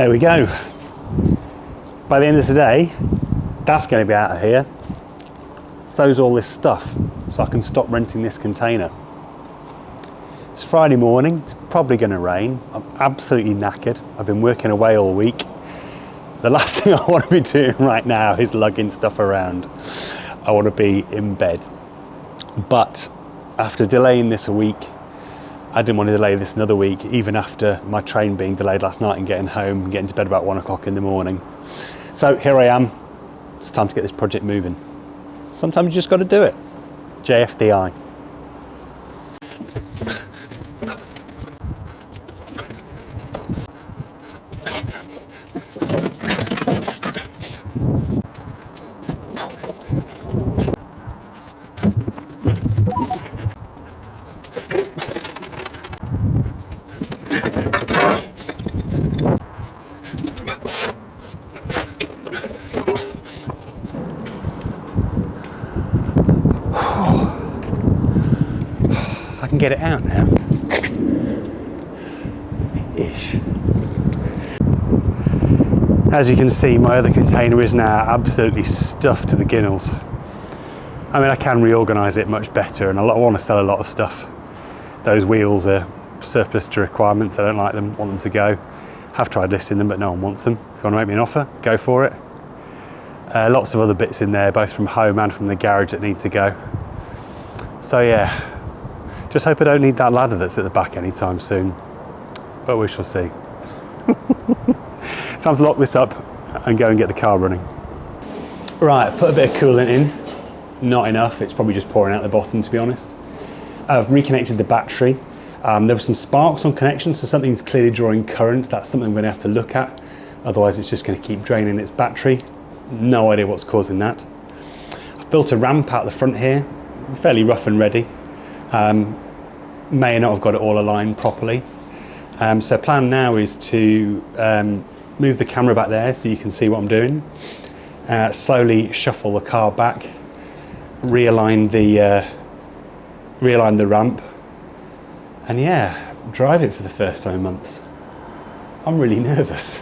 There we go. By the end of today, that's going to be out of here. So's all this stuff, so I can stop renting this container. It's Friday morning, it's probably going to rain. I'm absolutely knackered. I've been working away all week. The last thing I want to be doing right now is lugging stuff around. I want to be in bed. But after delaying this a week, I didn't want to delay this another week, even after my train being delayed last night and getting home and getting to bed about 1 o'clock in the morning. So here I am. It's time to get this project moving. Sometimes you just got to do it. JFDI. I can get it out now. Ish. As you can see, my other container is now absolutely stuffed to the ginnels. I mean, I can reorganise it much better, and I want to sell a lot of stuff. Those wheels are surplus to requirements. I don't like them, want them to go. Have tried listing them, but no one wants them. If you want to make me an offer, go for it. Lots of other bits in there, both from home and from the garage, that need to go. So yeah. Just hope I don't need that ladder that's at the back anytime soon, but we shall see. Time to lock this up and go and get the car running. Right, I've put a bit of coolant in, not enough, it's probably just pouring out the bottom, to be honest. I've reconnected the battery. There were some sparks on connection, so something's clearly drawing current. That's something I'm going to have to look at, otherwise it's just going to keep draining its battery. No idea what's causing that. I've built a ramp out the front here, fairly rough and ready. May not have got it all aligned properly. So plan now is to move the camera back there so you can see what I'm doing. Slowly shuffle the car back, realign the ramp, and yeah, drive it for the first time in months. I'm really nervous.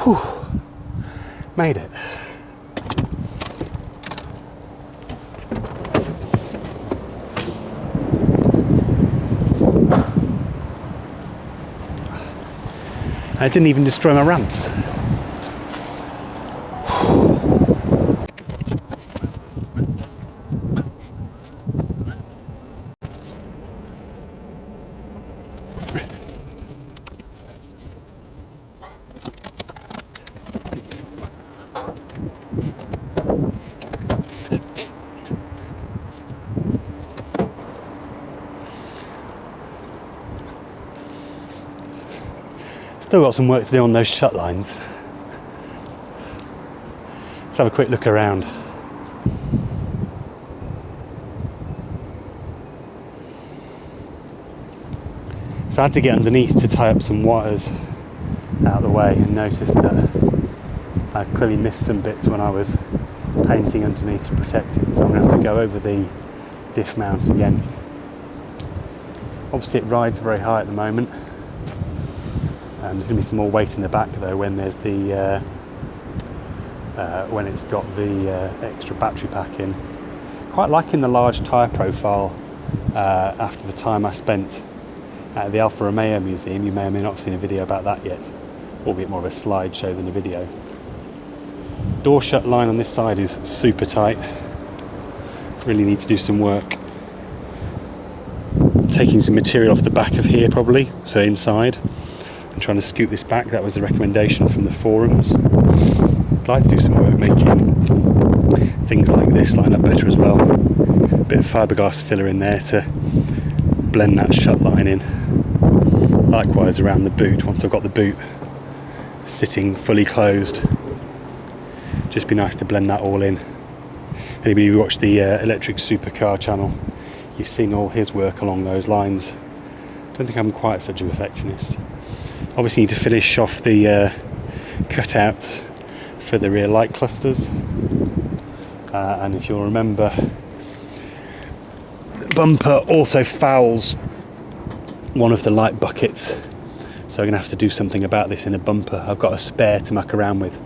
Whew. Made it. I didn't even destroy my ramps. Still got some work to do on those shut lines. Let's have a quick look around. So I had to get underneath to tie up some wires out of the way, and noticed that I clearly missed some bits when I was painting underneath to protect it, so I'm going to have to go over the diff mount again. Obviously it rides very high at the moment. There's going to be some more weight in the back though when there's the when it's got the extra battery pack in. Quite liking the large tyre profile after the time I spent at the Alfa Romeo Museum. You may or may not have seen a video about that yet, albeit more of a slideshow than a video. Door shut line on this side is super tight. Really need to do some work. Taking some material off the back of here probably, so inside, and trying to scoot this back. That was the recommendation from the forums. I'd like to do some work making things like this line up better as well. A bit of fiberglass filler in there to blend that shut line in. Likewise around the boot, once I've got the boot sitting fully closed. Just be nice to blend that all in. Anybody who watched the electric supercar channel, you've seen all his work along those lines. Don't think I'm quite such a perfectionist. Obviously need to finish off the cutouts for the rear light clusters. And if you'll remember, the bumper also fouls one of the light buckets, so I'm going to have to do something about this in a bumper. I've got a spare to muck around with.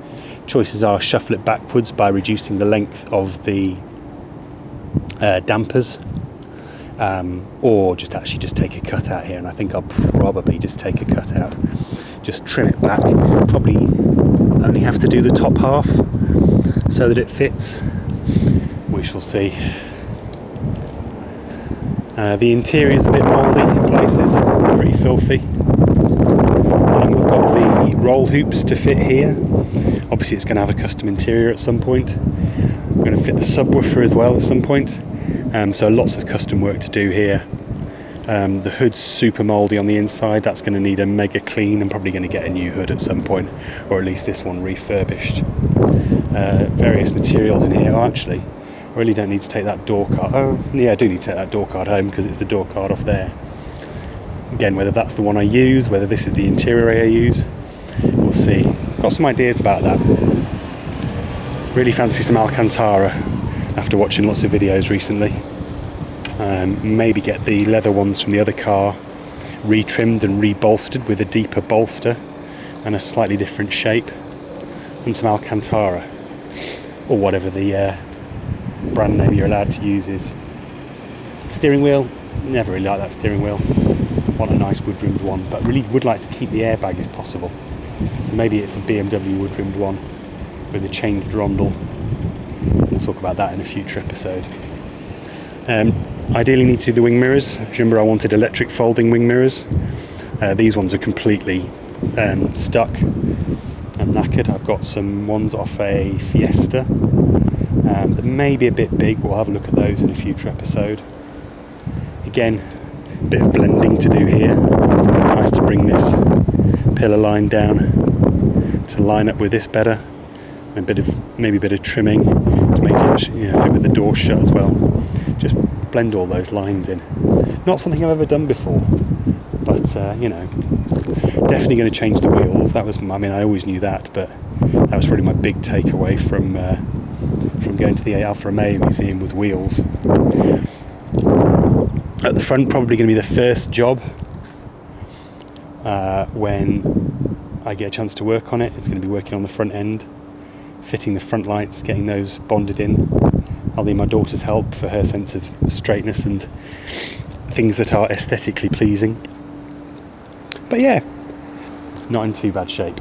Choices are shuffle it backwards by reducing the length of the dampers, or just take a cut out here, and I think I'll probably just take a cut out. Just trim it back. Probably only have to do the top half so that it fits. We shall see. The interior is a bit mouldy in places, pretty filthy. We've got the roll hoops to fit here. Obviously it's going to have a custom interior at some point. We're going to fit the subwoofer as well at some point. So lots of custom work to do here. The hood's super mouldy on the inside. That's going to need a mega clean. I'm probably going to get a new hood at some point, or at least this one refurbished. Various materials in here. Oh, actually, I really don't need to take that door card. Oh, yeah, I do need to take that door card home because it's the door card off there. Again, whether that's the one I use, whether this is the interior I use, we'll see. Got some ideas about that. Really fancy some Alcantara after watching lots of videos recently. Maybe get the leather ones from the other car retrimmed and rebolstered with a deeper bolster and a slightly different shape, and some Alcantara, or whatever the brand name you're allowed to use is. Steering wheel, never really like that steering wheel. Want a nice wood-rimmed one, but really would like to keep the airbag if possible. So maybe it's a BMW wood-rimmed one with a changed rondel. We'll talk about that in a future episode. Ideally need to do the wing mirrors. Remember I wanted electric folding wing mirrors. These ones are completely stuck and knackered. I've got some ones off a Fiesta that may be a bit big. We'll have a look at those in a future episode. Again, a bit of blending to do here. Nice to bring this pillar line down to line up with this better. And maybe a bit of trimming to make it fit with the door shut as well. Just blend all those lines in. Not something I've ever done before, but definitely going to change the wheels. That was, I always knew that, but that was probably my big takeaway from going to the Alfa Romeo Museum was wheels. At the front, probably going to be the first job when I get a chance to work on it. It's going to be working on the front end, fitting the front lights, getting those bonded in. I'll need my daughter's help for her sense of straightness and things that are aesthetically pleasing. But yeah, not in too bad shape.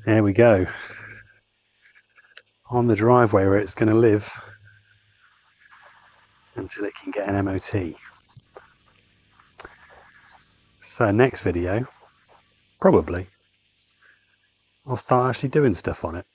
There we go. On the driveway where it's going to live until it can get an MOT. So next video, probably, I'll start actually doing stuff on it.